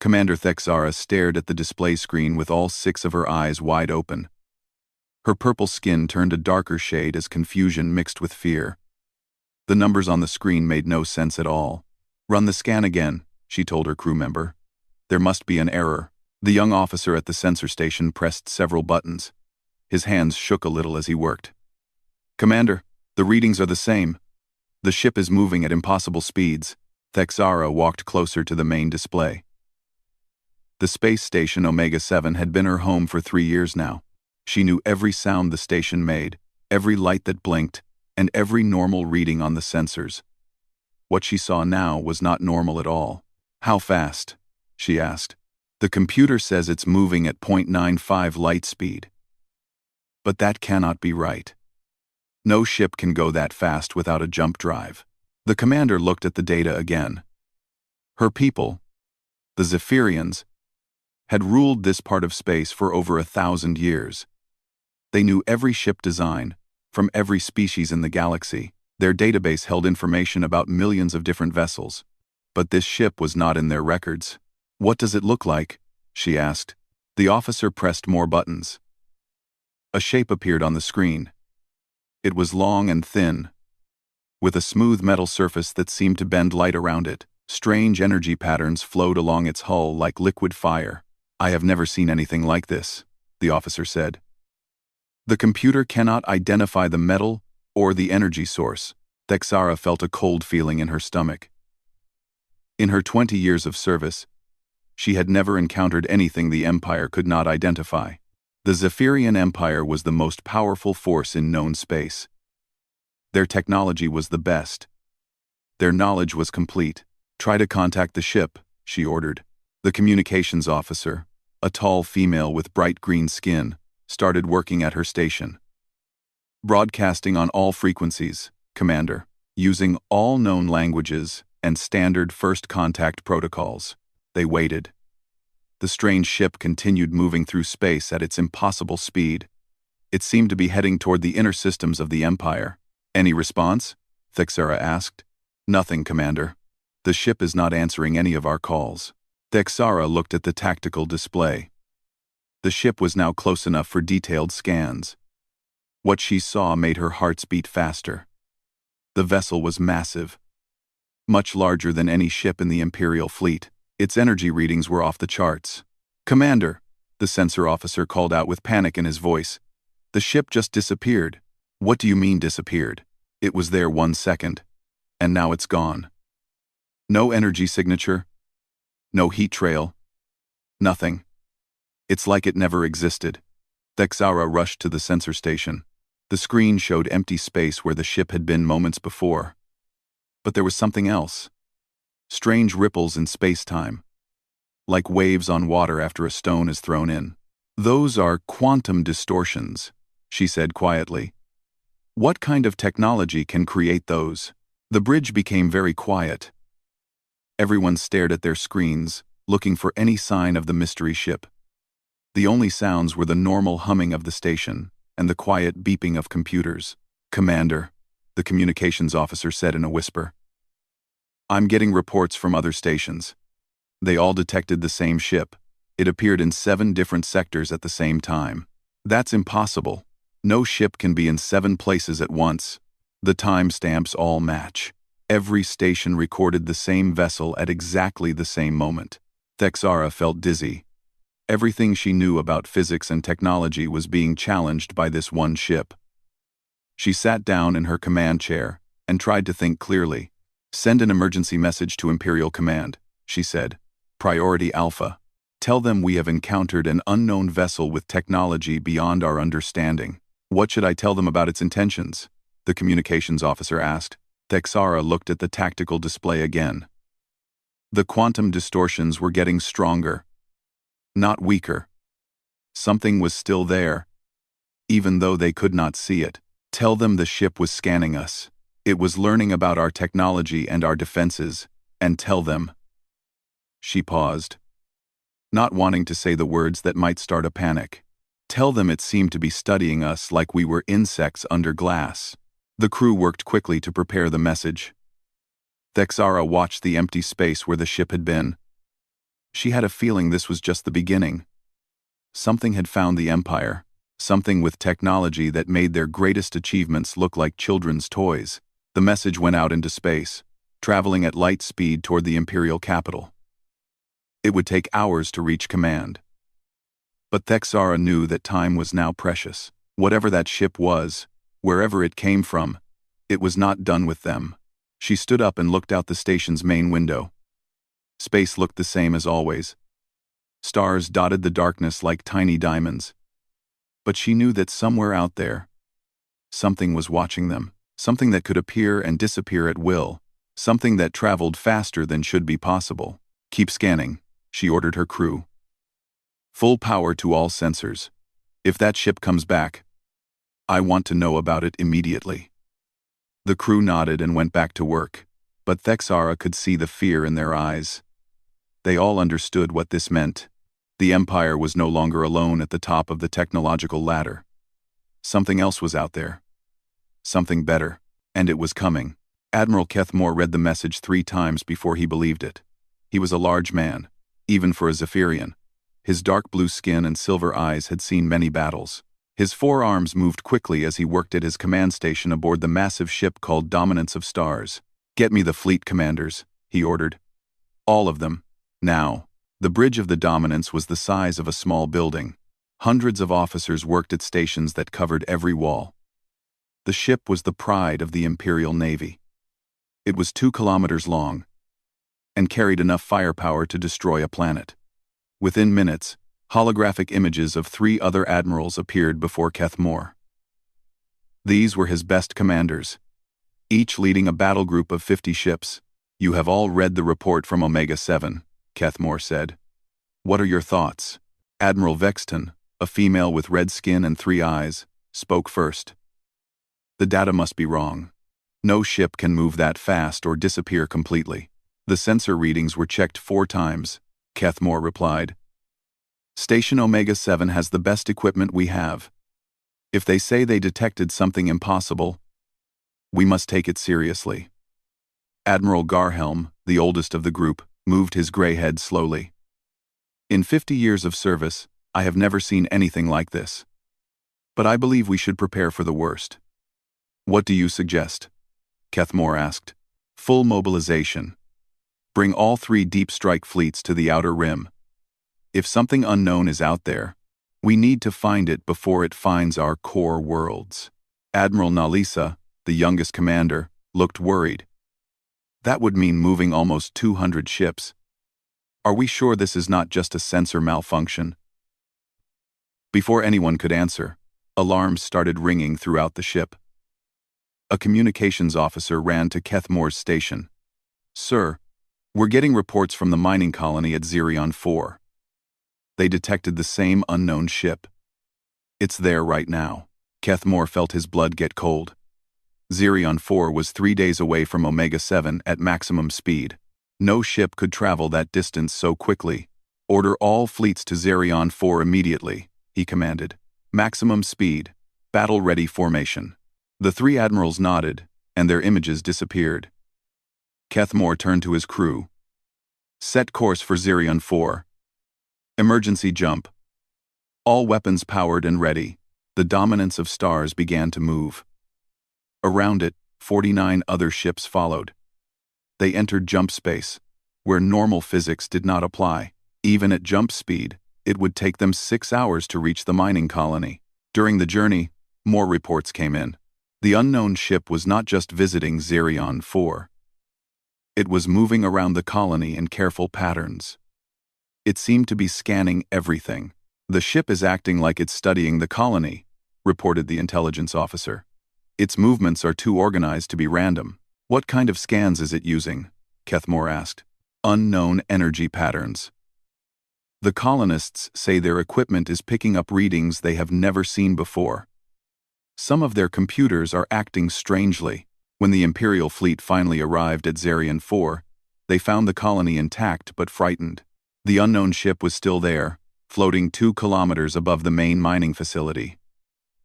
Commander Thexara stared at the display screen with all 6 of her eyes wide open. Her purple skin turned a darker shade as confusion mixed with fear. The numbers on the screen made no sense at all. "Run the scan again," she told her crew member. "There must be an error." The young officer at the sensor station pressed several buttons. His hands shook a little as he worked. "Commander, the readings are the same. The ship is moving at impossible speeds." Thexara walked closer to the main display. The space station Omega-7 had been her home for 3 years now. She knew every sound the station made, every light that blinked, and every normal reading on the sensors. What she saw now was not normal at all. "How fast?" she asked. "The computer says it's moving at 0.95 light speed. But that cannot be right. No ship can go that fast without a jump drive." The commander looked at the data again. Her people, the Zephyrians, had ruled this part of space for over 1,000 years. They knew every ship design, from every species in the galaxy. Their database held information about millions of different vessels. But this ship was not in their records. "What does it look like?" she asked. The officer pressed more buttons. A shape appeared on the screen. It was long and thin, with a smooth metal surface that seemed to bend light around it. Strange energy patterns flowed along its hull like liquid fire. "I have never seen anything like this," the officer said. "The computer cannot identify the metal or the energy source." Thexara felt a cold feeling in her stomach. In her 20 years of service, she had never encountered anything the Empire could not identify. The Zephyrian Empire was the most powerful force in known space. Their technology was the best. Their knowledge was complete. "Try to contact the ship," she ordered. The communications officer, a tall female with bright green skin, started working at her station. "Broadcasting on all frequencies, Commander, using all known languages and standard first contact protocols." They waited. The strange ship continued moving through space at its impossible speed. It seemed to be heading toward the inner systems of the Empire. "Any response?" Thexara asked. "Nothing, Commander. The ship is not answering any of our calls." Thexara looked at the tactical display. The ship was now close enough for detailed scans. What she saw made her hearts beat faster. The vessel was massive, much larger than any ship in the Imperial fleet. Its energy readings were off the charts. "Commander," the sensor officer called out with panic in his voice. "The ship just disappeared." "What do you mean disappeared?" "It was there 1 second, and now it's gone. No energy signature, no heat trail, nothing. It's like it never existed." Thexara rushed to the sensor station. The screen showed empty space where the ship had been moments before. But there was something else. Strange ripples in space-time, like waves on water after a stone is thrown in. "Those are quantum distortions," she said quietly. "What kind of technology can create those?" The bridge became very quiet. Everyone stared at their screens, looking for any sign of the mystery ship. The only sounds were the normal humming of the station and the quiet beeping of computers. "Commander," the communications officer said in a whisper. "I'm getting reports from other stations. They all detected the same ship. It appeared in 7 different sectors at the same time." "That's impossible. No ship can be in 7 places at once." "The timestamps all match. Every station recorded the same vessel at exactly the same moment." Thexara felt dizzy. Everything she knew about physics and technology was being challenged by this one ship. She sat down in her command chair and tried to think clearly. "Send an emergency message to Imperial Command," she said. "Priority Alpha. Tell them we have encountered an unknown vessel with technology beyond our understanding." "What should I tell them about its intentions?" the communications officer asked. Thexara looked at the tactical display again. The quantum distortions were getting stronger, not weaker. Something was still there, even though they could not see it. "Tell them the ship was scanning us. It was learning about our technology and our defenses, and tell them." She paused, not wanting to say the words that might start a panic. "Tell them it seemed to be studying us like we were insects under glass." The crew worked quickly to prepare the message. Thexara watched the empty space where the ship had been. She had a feeling this was just the beginning. Something had found the Empire, something with technology that made their greatest achievements look like children's toys. The message went out into space, traveling at light speed toward the Imperial capital. It would take hours to reach command. But Thexara knew that time was now precious. Whatever that ship was, wherever it came from, it was not done with them. She stood up and looked out the station's main window. Space looked the same as always. Stars dotted the darkness like tiny diamonds. But she knew that somewhere out there, something was watching them, something that could appear and disappear at will, something that traveled faster than should be possible. "Keep scanning," she ordered her crew. "Full power to all sensors. If that ship comes back, I want to know about it immediately." The crew nodded and went back to work, but Thexara could see the fear in their eyes. They all understood what this meant. The Empire was no longer alone at the top of the technological ladder. Something else was out there. Something better, and it was coming. Admiral Kethmore read the message 3 times before he believed it. He was a large man, even for a Zephyrian. His dark blue skin and silver eyes had seen many battles. His forearms moved quickly as he worked at his command station aboard the massive ship called Dominance of Stars. "Get me the fleet commanders," he ordered. "All of them. Now." The bridge of the Dominance was the size of a small building. Hundreds of officers worked at stations that covered every wall. The ship was the pride of the Imperial Navy. It was 2 kilometers long and carried enough firepower to destroy a planet. Within minutes, holographic images of 3 other admirals appeared before Kethmore. These were his best commanders, each leading a battle group of 50 ships. "You have all read the report from Omega-7, Kethmore said. "What are your thoughts?" Admiral Vexton, a female with red skin and 3 eyes, spoke first. "The data must be wrong. No ship can move that fast or disappear completely. The sensor readings were checked 4 times, Kethmore replied. "Station Omega-7 has the best equipment we have. If they say they detected something impossible, we must take it seriously." Admiral Garhelm, the oldest of the group, moved his gray head slowly. "In 50 years of service, I have never seen anything like this. But I believe we should prepare for the worst." "What do you suggest?" Kethmore asked. "Full mobilization. Bring all 3 deep strike fleets to the outer rim. If something unknown is out there, we need to find it before it finds our core worlds." Admiral Nalisa, the youngest commander, looked worried. "That would mean moving almost 200 ships. Are we sure this is not just a sensor malfunction?" Before anyone could answer, alarms started ringing throughout the ship. A communications officer ran to Kethmore's station. "Sir, we're getting reports from the mining colony at Xerion 4. They detected the same unknown ship. It's there right now." Kethmore felt his blood get cold. Xerion 4 was 3 days away from Omega-7 at maximum speed. No ship could travel that distance so quickly. "Order all fleets to Xerion 4 immediately," he commanded. "Maximum speed, battle-ready formation." The 3 admirals nodded, and their images disappeared. Kethmore turned to his crew. "Set course for Xerion 4. Emergency jump. All weapons powered and ready." The Dominance of Stars began to move. Around it, 49 other ships followed. They entered jump space, where normal physics did not apply. Even at jump speed, it would take them 6 hours to reach the mining colony. During the journey, more reports came in. The unknown ship was not just visiting Xerion 4. It was moving around the colony in careful patterns. It seemed to be scanning everything. "The ship is acting like it's studying the colony," reported the intelligence officer. "Its movements are too organized to be random." "What kind of scans is it using?" Kethmore asked. "Unknown energy patterns. The colonists say their equipment is picking up readings they have never seen before. Some of their computers are acting strangely." When the Imperial fleet finally arrived at Xerion 4, they found the colony intact but frightened. The unknown ship was still there, floating 2 kilometers above the main mining facility.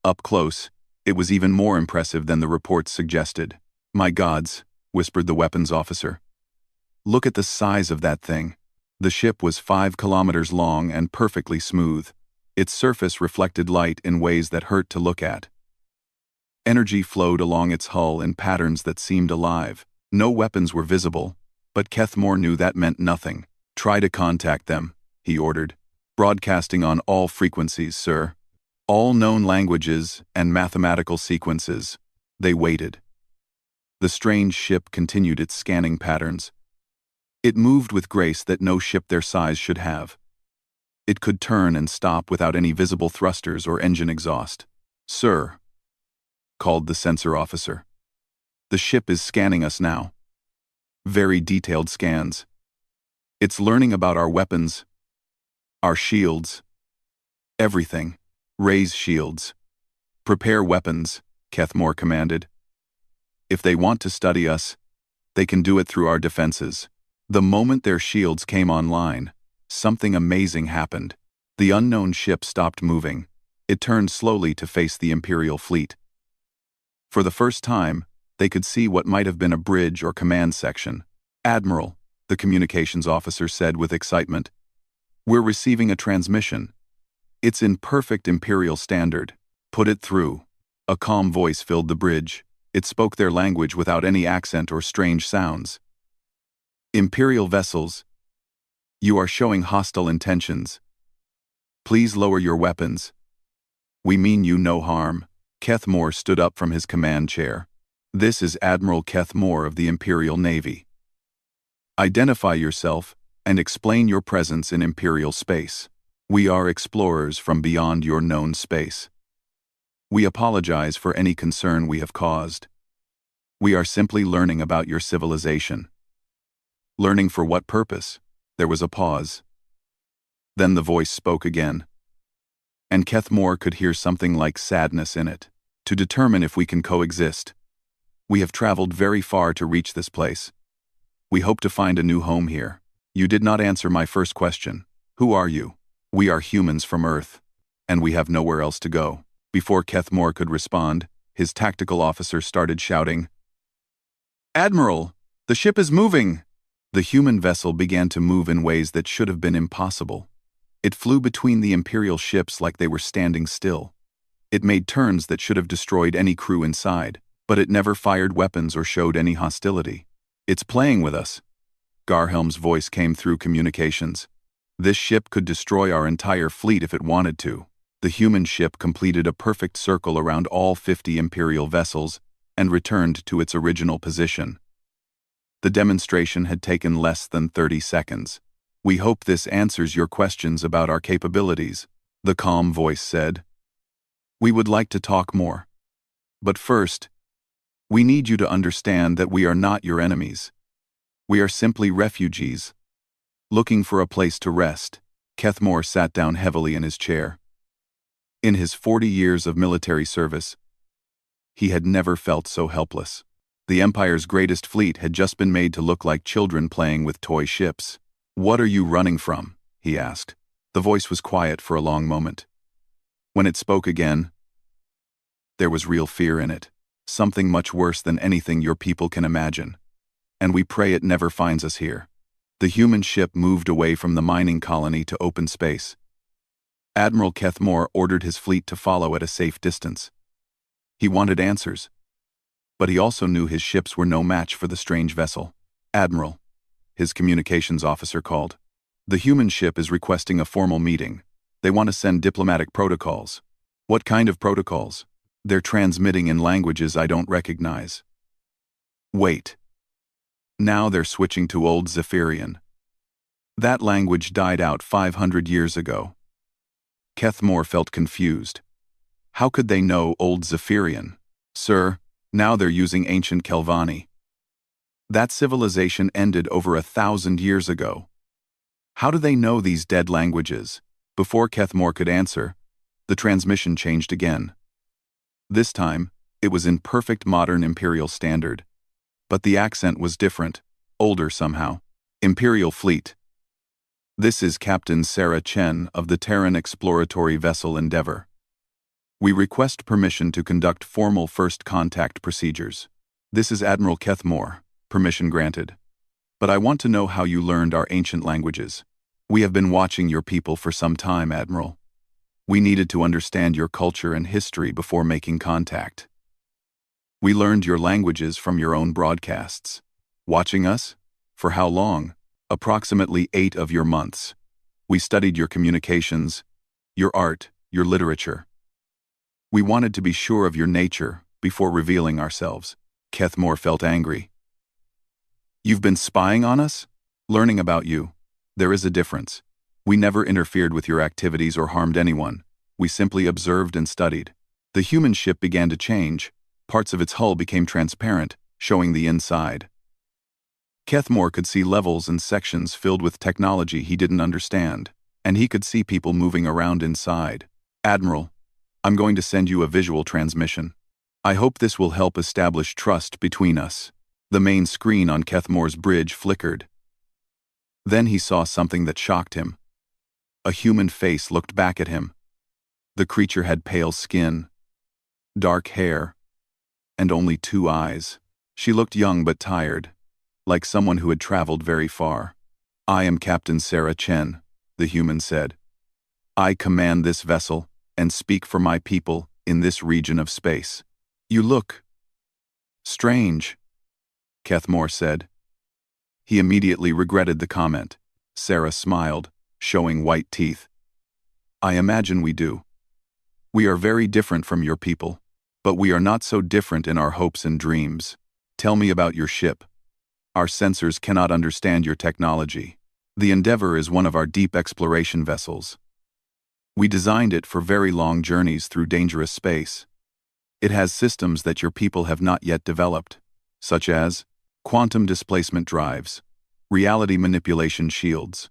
Up close, it was even more impressive than the reports suggested. "My gods," whispered the weapons officer. "Look at the size of that thing. The ship was 5 kilometers long and perfectly smooth. Its surface reflected light in ways that hurt to look at. Energy flowed along its hull in patterns that seemed alive. No weapons were visible, but Kethmore knew that meant nothing. "Try to contact them," he ordered. "Broadcasting on all frequencies, sir. All known languages and mathematical sequences." They waited. The strange ship continued its scanning patterns. It moved with grace that no ship their size should have. It could turn and stop without any visible thrusters or engine exhaust. "Sir," called the sensor officer. "The ship is scanning us now. Very detailed scans. It's learning about our weapons, our shields, everything. Raise shields. Prepare weapons," Kethmore commanded. "If they want to study us, they can do it through our defenses." The moment their shields came online, something amazing happened. The unknown ship stopped moving. It turned slowly to face the Imperial fleet. For the first time, they could see what might have been a bridge or command section. "Admiral," the communications officer said with excitement, "we're receiving a transmission. It's in perfect Imperial standard. Put it through." A calm voice filled the bridge. It spoke their language without any accent or strange sounds. "Imperial vessels, you are showing hostile intentions. Please lower your weapons. We mean you no harm." Kethmore stood up from his command chair. "This is Admiral Kethmore of the Imperial Navy. Identify yourself and explain your presence in Imperial space. We are explorers from beyond your known space. We apologize for any concern we have caused. We are simply learning about your civilization." "Learning for what purpose?" There was a pause. Then the voice spoke again, and Kethmore could hear something like sadness in it. "To determine if we can coexist. We have traveled very far to reach this place. We hope to find a new home here." "You did not answer my first question. Who are you?" "We are humans from Earth, and we have nowhere else to go." Before Kethmore could respond, his tactical officer started shouting, "Admiral, the ship is moving!" The human vessel began to move in ways that should have been impossible. It flew between the Imperial ships like they were standing still. It made turns that should have destroyed any crew inside, but it never fired weapons or showed any hostility. "It's playing with us." Garhelm's voice came through communications. "This ship could destroy our entire fleet if it wanted to." The human ship completed a perfect circle around all 50 Imperial vessels and returned to its original position. The demonstration had taken less than 30 seconds. "We hope this answers your questions about our capabilities," the calm voice said. "We would like to talk more. But first, we need you to understand that we are not your enemies. We are simply refugees, looking for a place to rest." Kethmore sat down heavily in his chair. In his 40 years of military service, he had never felt so helpless. The Empire's greatest fleet had just been made to look like children playing with toy ships. "What are you running from?" he asked. The voice was quiet for a long moment. When it spoke again, there was real fear in it, something much worse than anything your people can imagine. "And we pray it never finds us here." The human ship moved away from the mining colony to open space. Admiral Kethmore ordered his fleet to follow at a safe distance. He wanted answers, but he also knew his ships were no match for the strange vessel. "Admiral," his communications officer called. "The human ship is requesting a formal meeting. They want to send diplomatic protocols." "What kind of protocols?" "They're transmitting in languages I don't recognize." "Wait. Now they're switching to Old Zephyrian. That language died out 500 years ago." Kethmore felt confused. How could they know Old Zephyrian? "Sir, now they're using ancient Kelvani. That civilization ended over 1,000 years ago. How do they know these dead languages?" Before Kethmore could answer, the transmission changed again. This time, it was in perfect modern Imperial standard. But the accent was different, older somehow. "Imperial Fleet. This is Captain Sarah Chen of the Terran exploratory vessel Endeavour. We request permission to conduct formal first contact procedures. This is Admiral Kethmore. Permission granted." But I want to know how you learned our ancient languages. We have been watching your people for some time, Admiral. We needed to understand your culture and history before making contact. We learned your languages from your own broadcasts. Watching us? For how long? Approximately 8 of your months. We studied your communications, your art, your literature. We wanted to be sure of your nature before revealing ourselves. Kethmore felt angry. You've been spying on us? Learning about you. There is a difference. We never interfered with your activities or harmed anyone. We simply observed and studied. The human ship began to change. Parts of its hull became transparent, showing the inside. Kethmore could see levels and sections filled with technology he didn't understand, and he could see people moving around inside. Admiral, I'm going to send you a visual transmission. I hope this will help establish trust between us. The main screen on Kethmore's bridge flickered. Then he saw something that shocked him. A human face looked back at him. The creature had pale skin, dark hair, and only 2 eyes. She looked young but tired, like someone who had traveled very far. I am Captain Sarah Chen, the human said. I command this vessel and speak for my people in this region of space. You look strange, Kethmore said. He immediately regretted the comment. Sarah smiled, showing white teeth. I imagine we do. We are very different from your people, but we are not so different in our hopes and dreams. Tell me about your ship. Our sensors cannot understand your technology. The Endeavor is one of our deep exploration vessels. We designed it for very long journeys through dangerous space. It has systems that your people have not yet developed, such as quantum displacement drives, reality manipulation shields,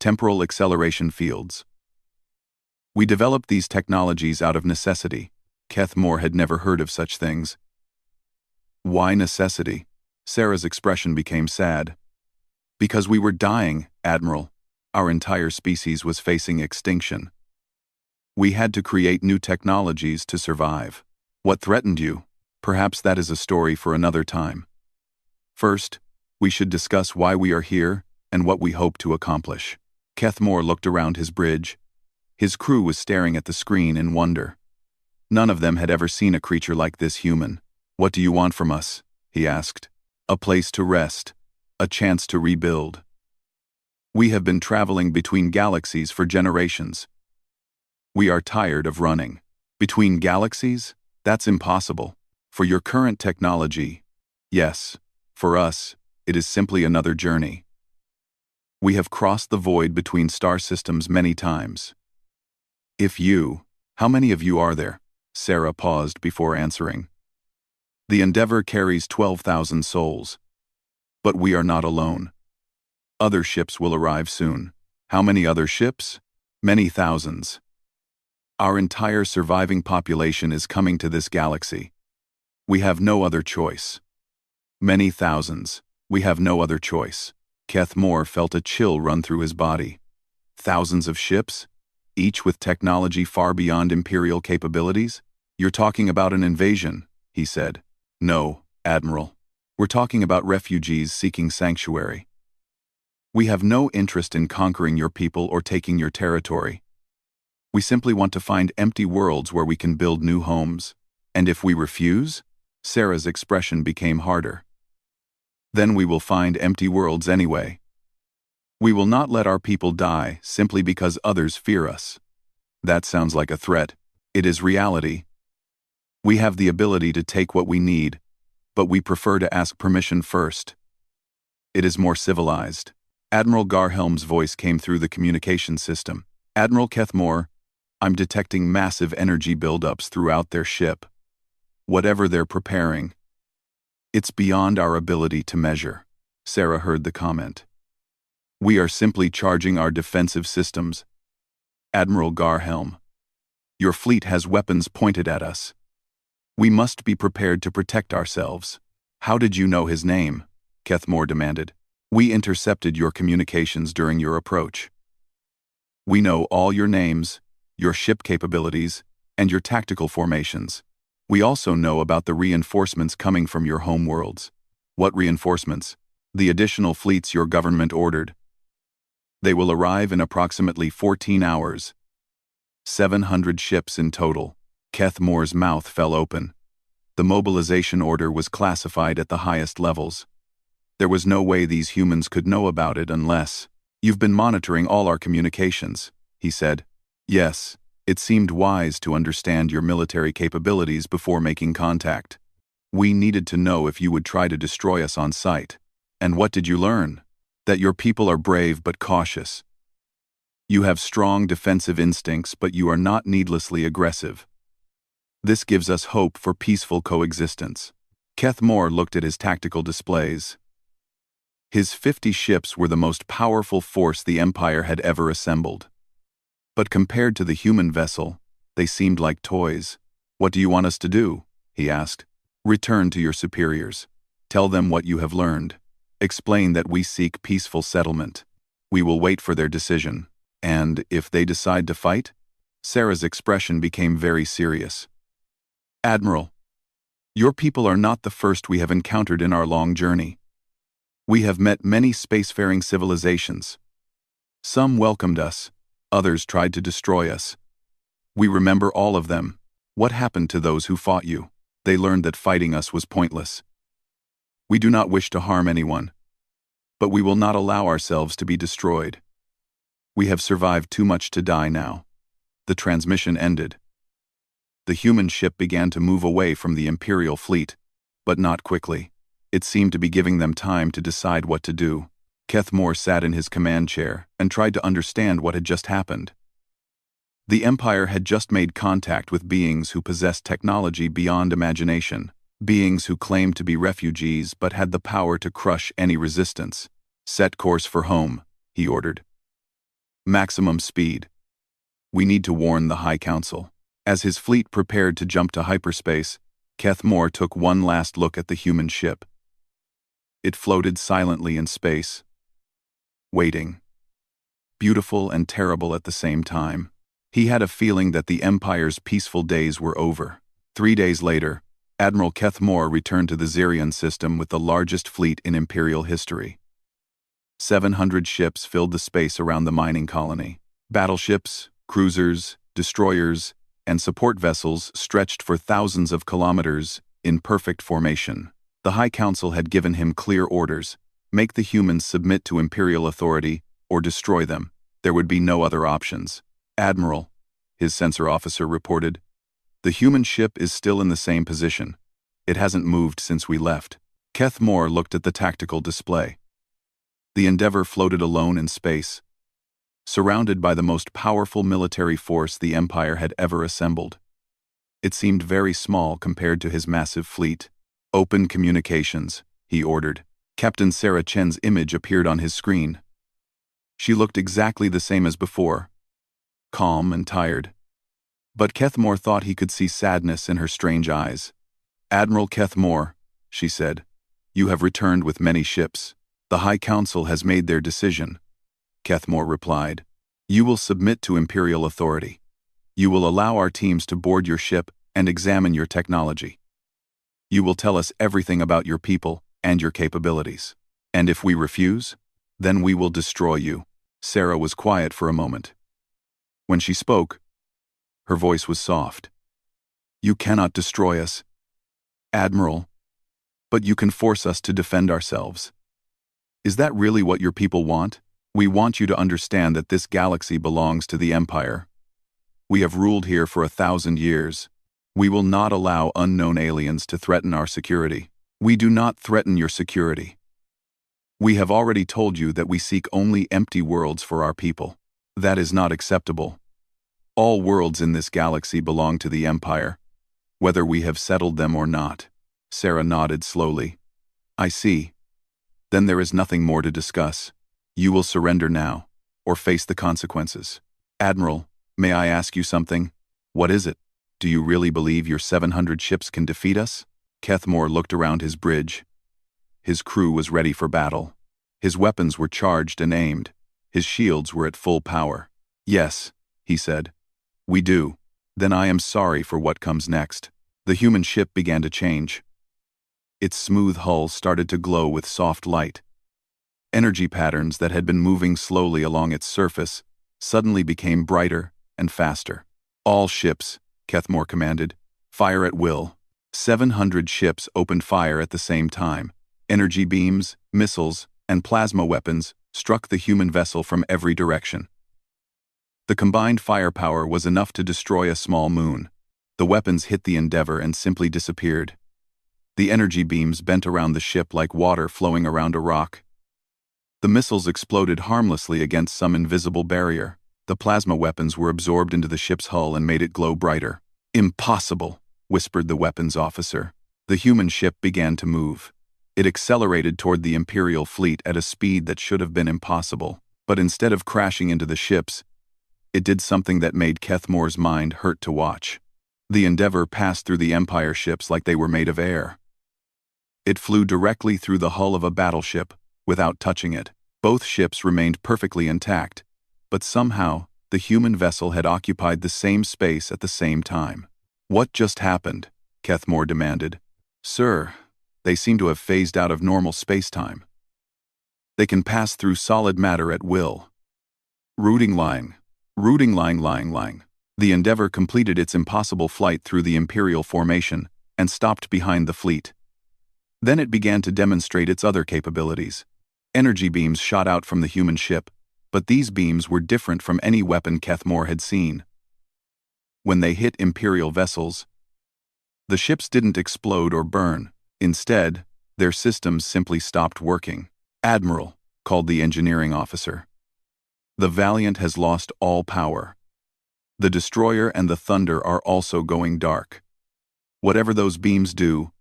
temporal acceleration fields. We developed these technologies out of necessity. Kethmore had never heard of such things. Why necessity? Sarah's expression became sad. Because we were dying, Admiral. Our entire species was facing extinction. We had to create new technologies to survive. What threatened you? Perhaps that is a story for another time. First, we should discuss why we are here and what we hope to accomplish. Kethmore looked around his bridge. His crew was staring at the screen in wonder. None of them had ever seen a creature like this human. What do you want from us? He asked. A place to rest. A chance to rebuild. We have been traveling between galaxies for generations. We are tired of running. Between galaxies? That's impossible. For your current technology, yes. For us, it is simply another journey. We have crossed the void between star systems many times. How many of you are there? Sarah paused before answering. The Endeavor carries 12,000 souls. But we are not alone. Other ships will arrive soon. How many other ships? Many thousands. Our entire surviving population is coming to this galaxy. We have no other choice. Many thousands. We have no other choice. Kethmore felt a chill run through his body. Thousands of ships? Each with technology far beyond Imperial capabilities? You're talking about an invasion, he said. No, Admiral. We're talking about refugees seeking sanctuary. We have no interest in conquering your people or taking your territory. We simply want to find empty worlds where we can build new homes. And if we refuse? Sarah's expression became harder. Then we will find empty worlds anyway. We will not let our people die simply because others fear us. That sounds like a threat. It is reality. We have the ability to take what we need, but we prefer to ask permission first. It is more civilized. Admiral Garhelm's voice came through the communication system. Admiral Kethmore, I'm detecting massive energy buildups throughout their ship. Whatever they're preparing, it's beyond our ability to measure. Sarah heard the comment. We are simply charging our defensive systems. Admiral Garhelm, your fleet has weapons pointed at us. We must be prepared to protect ourselves. How did you know his name? Kethmore demanded. We intercepted your communications during your approach. We know all your names, your ship capabilities, and your tactical formations. We also know about the reinforcements coming from your home worlds. What reinforcements? The additional fleets your government ordered. They will arrive in approximately 14 hours. 700 ships in total. Keth Moore's mouth fell open. The mobilization order was classified at the highest levels. There was no way these humans could know about it unless— "You've been monitoring all our communications," he said. "Yes, it seemed wise to understand your military capabilities before making contact. We needed to know if you would try to destroy us on sight. And what did you learn? That your people are brave but cautious. You have strong defensive instincts, but you are not needlessly aggressive. This gives us hope for peaceful coexistence." Keth Moore looked at his tactical displays. His 50 ships were the most powerful force the Empire had ever assembled. But compared to the human vessel, they seemed like toys. "What do you want us to do?" he asked. "Return to your superiors. Tell them what you have learned. Explain that we seek peaceful settlement. We will wait for their decision. And if they decide to fight?" Sarah's expression became very serious. "Admiral, your people are not the first we have encountered in our long journey. We have met many spacefaring civilizations. Some welcomed us, others tried to destroy us. We remember all of them. What happened to those who fought you? They learned that fighting us was pointless. We do not wish to harm anyone, but we will not allow ourselves to be destroyed. We have survived too much to die now." The transmission ended. The human ship began to move away from the Imperial fleet, but not quickly. It seemed to be giving them time to decide what to do. Keth Moore sat in his command chair and tried to understand what had just happened. The Empire had just made contact with beings who possessed technology beyond imagination, beings who claimed to be refugees but had the power to crush any resistance. "Set course for home," he ordered. "Maximum speed. We need to warn the High Council." As his fleet prepared to jump to hyperspace, Keth Moore took one last look at the human ship. It floated silently in space, waiting. Beautiful and terrible at the same time. He had a feeling that the Empire's peaceful days were over. 3 days later, Admiral Keth Moore returned to the Zirion system with the largest fleet in Imperial history. 700 ships filled the space around the mining colony. Battleships, cruisers, destroyers, and support vessels stretched for thousands of kilometers in perfect formation. The High Council had given him clear orders: make the humans submit to Imperial authority or destroy them. There would be no other options. "Admiral," his sensor officer reported, "the human ship is still in the same position. It hasn't moved since we left." Keth Moore looked at the tactical display. The Endeavour floated alone in space, surrounded by the most powerful military force the Empire had ever assembled. It seemed very small compared to his massive fleet. "Open communications," he ordered. Captain Sarah Chen's image appeared on his screen. She looked exactly the same as before, calm and tired. But Keth Moore thought he could see sadness in her strange eyes. "Admiral Keth Moore," she said, "you have returned with many ships. The High Council has made their decision." Keth Moore replied, "You will submit to Imperial authority. You will allow our teams to board your ship and examine your technology. You will tell us everything about your people and your capabilities. And if we refuse, then we will destroy you." Sarah was quiet for a moment. When she spoke, her voice was soft. "You cannot destroy us, Admiral, but you can force us to defend ourselves. Is that really what your people want? We want you to understand that this galaxy belongs to the Empire. We have ruled here for 1,000 years. We will not allow unknown aliens to threaten our security. We do not threaten your security. We have already told you that we seek only empty worlds for our people. That is not acceptable. All worlds in this galaxy belong to the Empire, whether we have settled them or not." Sarah nodded slowly. "I see. Then there is nothing more to discuss. You will surrender now, or face the consequences." "Admiral, may I ask you something?" "What is it? Do you really believe your 700 ships can defeat us?" Keth Moore looked around his bridge. His crew was ready for battle. His weapons were charged and aimed. His shields were at full power. "Yes," he said. "We do. Then I am sorry for what comes next." The human ship began to change. Its smooth hull started to glow with soft light. Energy patterns that had been moving slowly along its surface suddenly became brighter and faster. "All ships," Kethmore commanded, "fire at will." 700 ships opened fire at the same time. Energy beams, missiles, and plasma weapons struck the human vessel from every direction. The combined firepower was enough to destroy a small moon. The weapons hit the Endeavor and simply disappeared. The energy beams bent around the ship like water flowing around a rock. The missiles exploded harmlessly against some invisible barrier. The plasma weapons were absorbed into the ship's hull and made it glow brighter. "Impossible," whispered the weapons officer. The human ship began to move. It accelerated toward the Imperial fleet at a speed that should have been impossible. But instead of crashing into the ships, it did something that made Kethmore's mind hurt to watch. The Endeavor passed through the Empire ships like they were made of air. It flew directly through the hull of a battleship, without touching it. Both ships remained perfectly intact, but somehow, the human vessel had occupied the same space at the same time. "What just happened?" Kethmore demanded. "Sir, they seem to have phased out of normal space-time. They can pass through solid matter at will." Routing line. The Endeavor completed its impossible flight through the Imperial formation and stopped behind the fleet. Then it began to demonstrate its other capabilities. Energy beams shot out from the human ship, but these beams were different from any weapon Kethmore had seen. When they hit Imperial vessels, the ships didn't explode or burn. Instead, their systems simply stopped working. "Admiral," called the engineering officer, "the Valiant has lost all power. The Destroyer and the Thunder are also going dark. Whatever those beams do,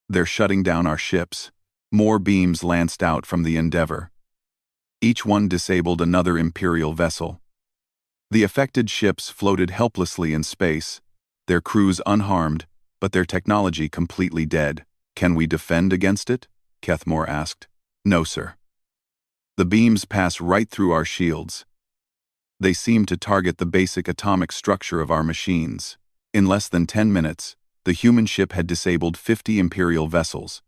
they're shutting down our ships." More beams lanced out from the Endeavor. Each one disabled another Imperial vessel. The affected ships floated helplessly in space, their crews unharmed, but their technology completely dead. "Can we defend against it?" Kethmore asked. "No, sir. The beams pass right through our shields. They seem to target the basic atomic structure of our machines." In less than 10 minutes, the human ship had disabled 50 Imperial vessels.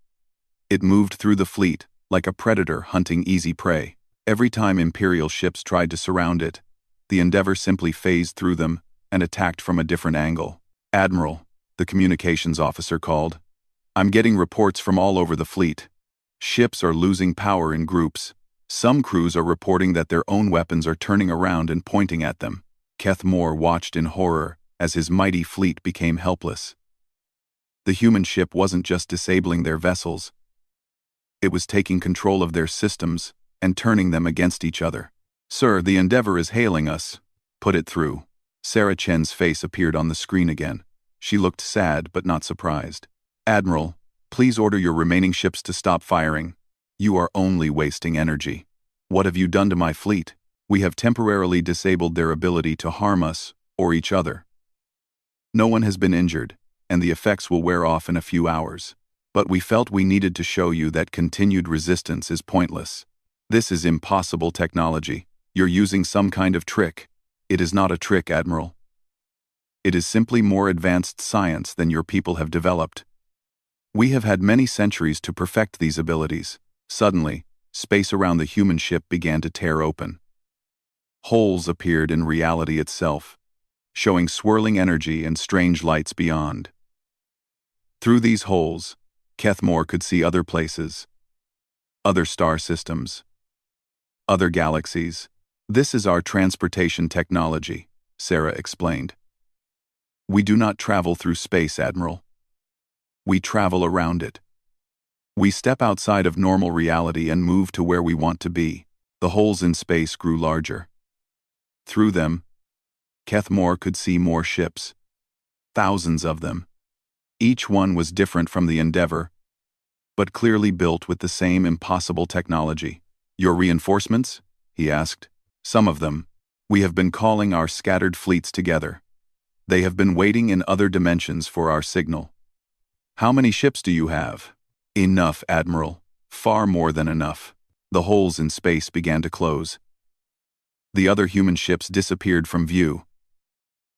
It moved through the fleet, like a predator hunting easy prey. Every time Imperial ships tried to surround it, the Endeavor simply phased through them and attacked from a different angle. "Admiral," the communications officer called, "I'm getting reports from all over the fleet. Ships are losing power in groups. Some crews are reporting that their own weapons are turning around and pointing at them." Kethmore watched in horror as his mighty fleet became helpless. The human ship wasn't just disabling their vessels. It was taking control of their systems and turning them against each other. "Sir, the Endeavor is hailing us. Put it through." Sarah Chen's face appeared on the screen again. She looked sad but not surprised. "Admiral, please order your remaining ships to stop firing. You are only wasting energy." "What have you done to my fleet?" "We have temporarily disabled their ability to harm us or each other. No one has been injured, and the effects will wear off in a few hours. But we felt we needed to show you that continued resistance is pointless. This is impossible technology. You're using some kind of trick." "It is not a trick, Admiral. It is simply more advanced science than your people have developed. We have had many centuries to perfect these abilities." Suddenly, space around the human ship began to tear open. Holes appeared in reality itself, showing swirling energy and strange lights beyond. Through these holes, Kethmore could see other places, other star systems, other galaxies. "This is our transportation technology," Sarah explained. "We do not travel through space, Admiral. We travel around it. We step outside of normal reality and move to where we want to be." The holes in space grew larger. Through them, Kethmore could see more ships. Thousands of them. Each one was different from the Endeavor, but clearly built with the same impossible technology. "Your reinforcements?" he asked. "Some of them. We have been calling our scattered fleets together. They have been waiting in other dimensions for our signal." "How many ships do you have?" "Enough, Admiral. Far more than enough." The holes in space began to close. The other human ships disappeared from view.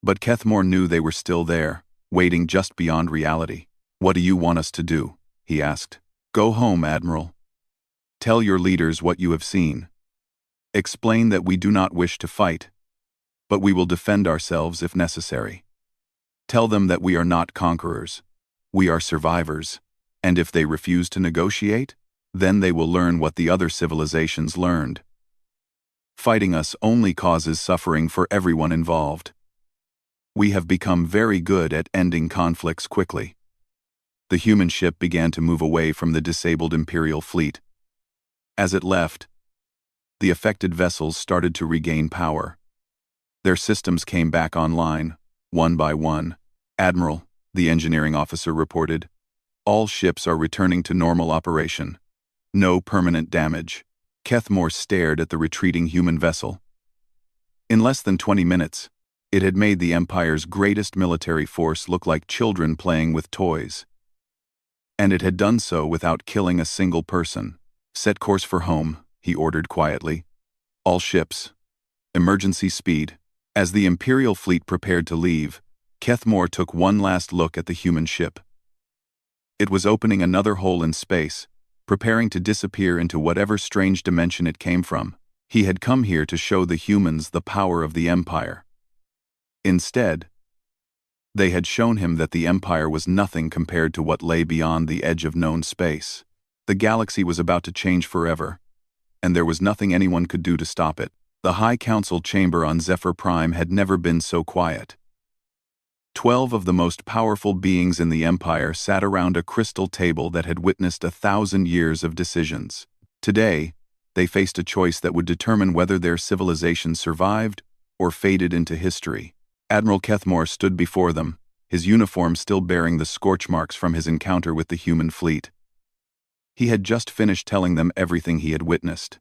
But Kethmore knew they were still there, waiting just beyond reality. "What do you want us to do?" he asked. "Go home, Admiral. Tell your leaders what you have seen. Explain that we do not wish to fight, but we will defend ourselves if necessary. Tell them that we are not conquerors. We are survivors, and if they refuse to negotiate, then they will learn what the other civilizations learned. Fighting us only causes suffering for everyone involved. We have become very good at ending conflicts quickly. The human ship began to move away from the disabled Imperial fleet. As it left, the affected vessels started to regain power. Their systems came back online, one by one. Admiral, the engineering officer reported, all ships are returning to normal operation. No permanent damage. Kethmore stared at the retreating human vessel. In less than 20 minutes, it had made the Empire's greatest military force look like children playing with toys. And it had done so without killing a single person. Set course for home, he ordered quietly. All ships. Emergency speed. As the Imperial fleet prepared to leave, Kethmore took one last look at the human ship. It was opening another hole in space, preparing to disappear into whatever strange dimension it came from. He had come here to show the humans the power of the Empire. Instead, they had shown him that the Empire was nothing compared to what lay beyond the edge of known space. The galaxy was about to change forever, and there was nothing anyone could do to stop it. The High Council chamber on Zephyr Prime had never been so quiet. 12 of the most powerful beings in the Empire sat around a crystal table that had witnessed 1,000 years of decisions. Today, they faced a choice that would determine whether their civilization survived or faded into history. Admiral Kethmore stood before them, his uniform still bearing the scorch marks from his encounter with the human fleet. He had just finished telling them everything he had witnessed.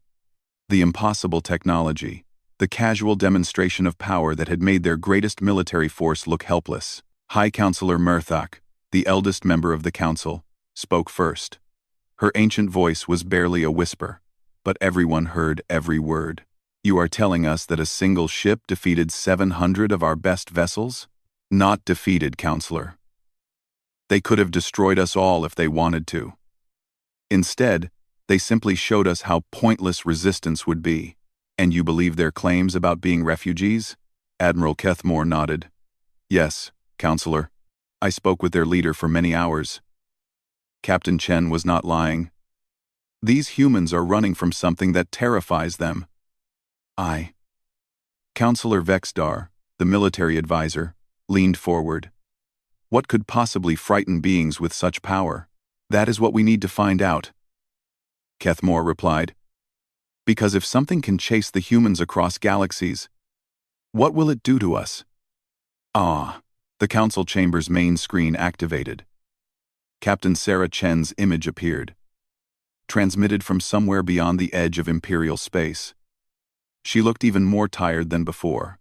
The impossible technology, the casual demonstration of power that had made their greatest military force look helpless. High Counselor Murthok, the eldest member of the council, spoke first. Her ancient voice was barely a whisper, but everyone heard every word. You are telling us that a single ship defeated 700 of our best vessels? Not defeated, Counselor. They could have destroyed us all if they wanted to. Instead, they simply showed us how pointless resistance would be. And you believe their claims about being refugees? Admiral Kethmore nodded. Yes, Counselor. I spoke with their leader for many hours. Captain Chen was not lying. These humans are running from something that terrifies them. Counselor Vexdar, the military advisor, leaned forward. What could possibly frighten beings with such power? That is what we need to find out. Kethmore replied. Because if something can chase the humans across galaxies, what will it do to us? The council chamber's main screen activated. Captain Sarah Chen's image appeared, transmitted from somewhere beyond the edge of Imperial space. She looked even more tired than before.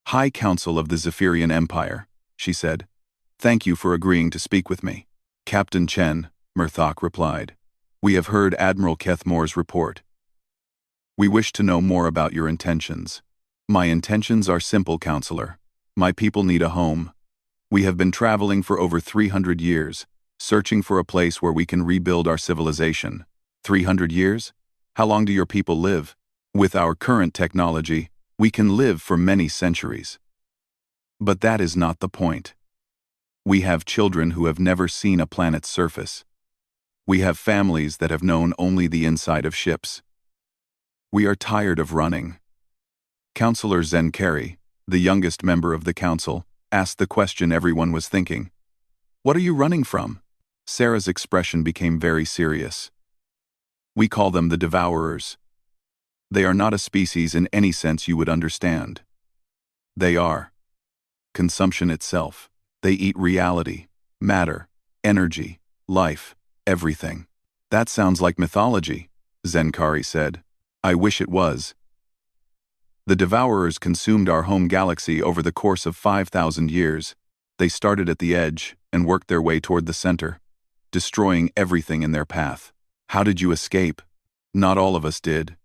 High Council of the Zephyrian Empire, she said. Thank you for agreeing to speak with me. Captain Chen, Murthok replied. We have heard Admiral Kethmore's report. We wish to know more about your intentions. My intentions are simple, Counselor. My people need a home. We have been traveling for over 300 years, searching for a place where we can rebuild our civilization. 300 years? How long do your people live? With our current technology, we can live for many centuries. But that is not the point. We have children who have never seen a planet's surface. We have families that have known only the inside of ships. We are tired of running. Counselor Zenkeri, the youngest member of the council, asked the question everyone was thinking. What are you running from? Sarah's expression became very serious. We call them the Devourers. They are not a species in any sense you would understand. They are consumption itself. They eat reality, matter, energy, life, everything. That sounds like mythology, Zenkari said. I wish it was. The Devourers consumed our home galaxy over the course of 5,000 years. They started at the edge and worked their way toward the center, destroying everything in their path. How did you escape? Not all of us did.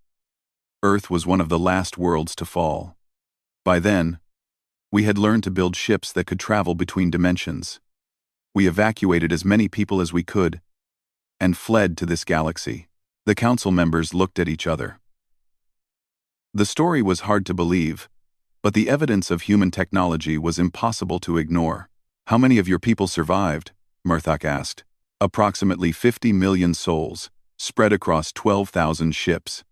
Earth was one of the last worlds to fall. By then, we had learned to build ships that could travel between dimensions. We evacuated as many people as we could and fled to this galaxy. The council members looked at each other. The story was hard to believe, but the evidence of human technology was impossible to ignore. How many of your people survived? Murthok asked. Approximately 50 million souls, spread across 12,000 ships.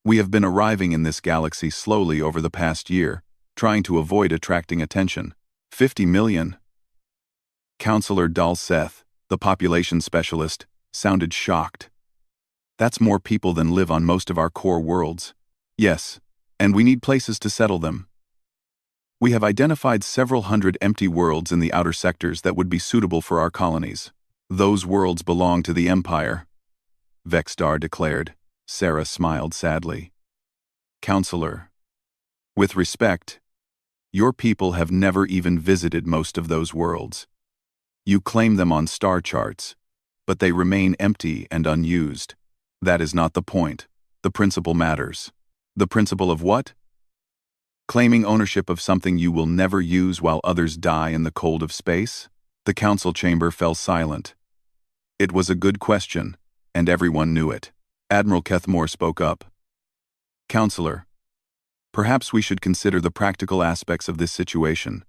We have been arriving in this galaxy slowly over the past year, trying to avoid attracting attention. 50 million? Counselor Dalseth, the population specialist, sounded shocked. That's more people than live on most of our core worlds. Yes, and we need places to settle them. We have identified several hundred empty worlds in the outer sectors that would be suitable for our colonies. Those worlds belong to the Empire, Vexstar declared. Sarah smiled sadly. Counselor, with respect, your people have never even visited most of those worlds. You claim them on star charts, but they remain empty and unused. That is not the point. The principle matters. The principle of what? Claiming ownership of something you will never use while others die in the cold of space? The council chamber fell silent. It was a good question, and everyone knew it. Admiral Kethmore spoke up. Counselor, perhaps we should consider the practical aspects of this situation.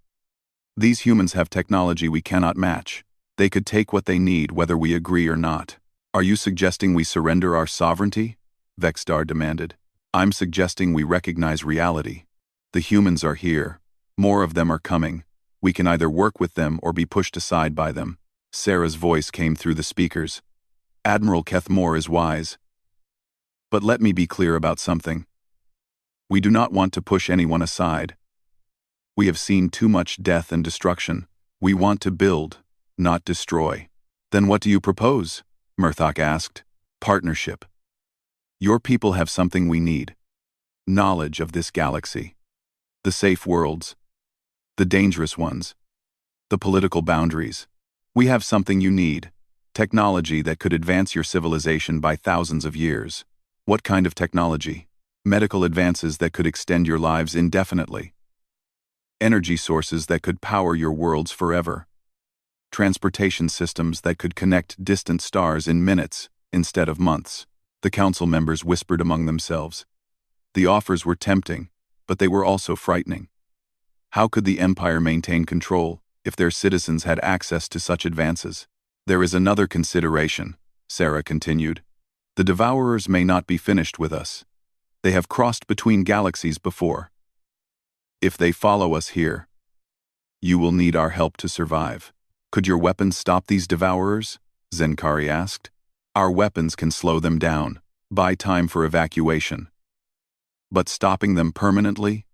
These humans have technology we cannot match. They could take what they need whether we agree or not. Are you suggesting we surrender our sovereignty? Vexstar demanded. I'm suggesting we recognize reality. The humans are here. More of them are coming. We can either work with them or be pushed aside by them. Sarah's voice came through the speakers. Admiral Kethmore is wise. But let me be clear about something. We do not want to push anyone aside. We have seen too much death and destruction. We want to build, not destroy. Then what do you propose? Murthok asked. Partnership. Your people have something we need. Knowledge of this galaxy. The safe worlds. The dangerous ones. The political boundaries. We have something you need. Technology that could advance your civilization by thousands of years. What kind of technology? Medical advances that could extend your lives indefinitely. Energy sources that could power your worlds forever. Transportation systems that could connect distant stars in minutes instead of months. The council members whispered among themselves. The offers were tempting, but they were also frightening. How could the Empire maintain control if their citizens had access to such advances? There is another consideration, Sarah continued. The Devourers may not be finished with us. They have crossed between galaxies before. If they follow us here, you will need our help to survive. Could your weapons stop these Devourers? Zenkari asked. Our weapons can slow them down, buy time for evacuation. But stopping them permanently?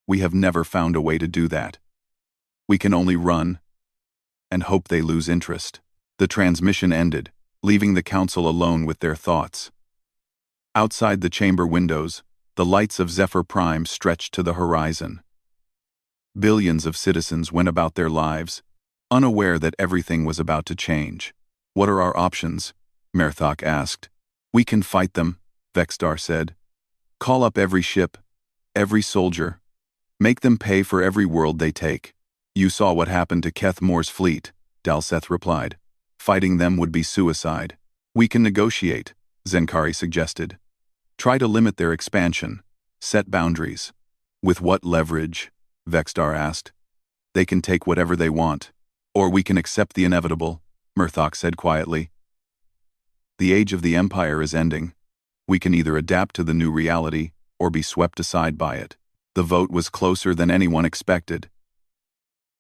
We have never found a way to do that. We can only run and hope they lose interest. The transmission ended, leaving the council alone with their thoughts. Outside the chamber windows, the lights of Zephyr Prime stretched to the horizon. Billions of citizens went about their lives, unaware that everything was about to change. What are our options? Murthok asked. We can fight them, Vexstar said. Call up every ship, every soldier. Make them pay for every world they take. You saw what happened to Kethmore's fleet, Dalseth replied. Fighting them would be suicide. We can negotiate, Zenkari suggested. Try to limit their expansion. Set boundaries. With what leverage? Vexstar asked. They can take whatever they want. Or we can accept the inevitable, Murthok said quietly. The age of the Empire is ending. We can either adapt to the new reality or be swept aside by it. The vote was closer than anyone expected.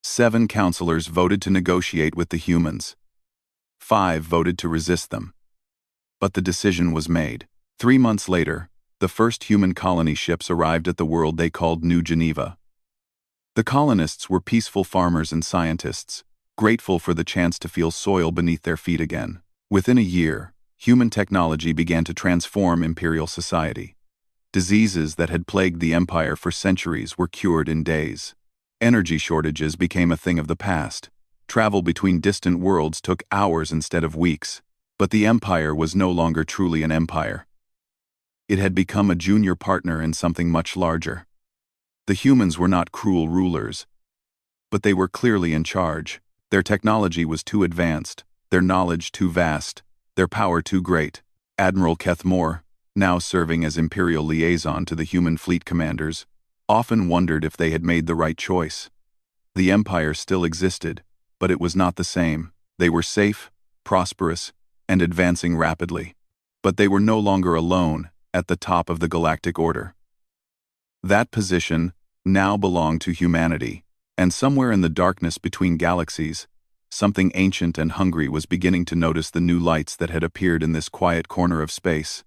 7 counselors voted to negotiate with the humans. 5 voted to resist them. But the decision was made. 3 months later, the first human colony ships arrived at the world they called New Geneva. The colonists were peaceful farmers and scientists, grateful for the chance to feel soil beneath their feet again. Within a year, human technology began to transform imperial society. Diseases that had plagued the empire for centuries were cured in days. Energy shortages became a thing of the past. Travel between distant worlds took hours instead of weeks. But the empire was no longer truly an empire. It had become a junior partner in something much larger. The humans were not cruel rulers, but they were clearly in charge. Their technology was too advanced, their knowledge too vast, their power too great. Admiral Kethmore, now serving as Imperial liaison to the human fleet commanders, often wondered if they had made the right choice. The Empire still existed, but it was not the same. They were safe, prosperous, and advancing rapidly. But they were no longer alone at the top of the galactic order. That position now belonged to humanity, and somewhere in the darkness between galaxies, something ancient and hungry was beginning to notice the new lights that had appeared in this quiet corner of space.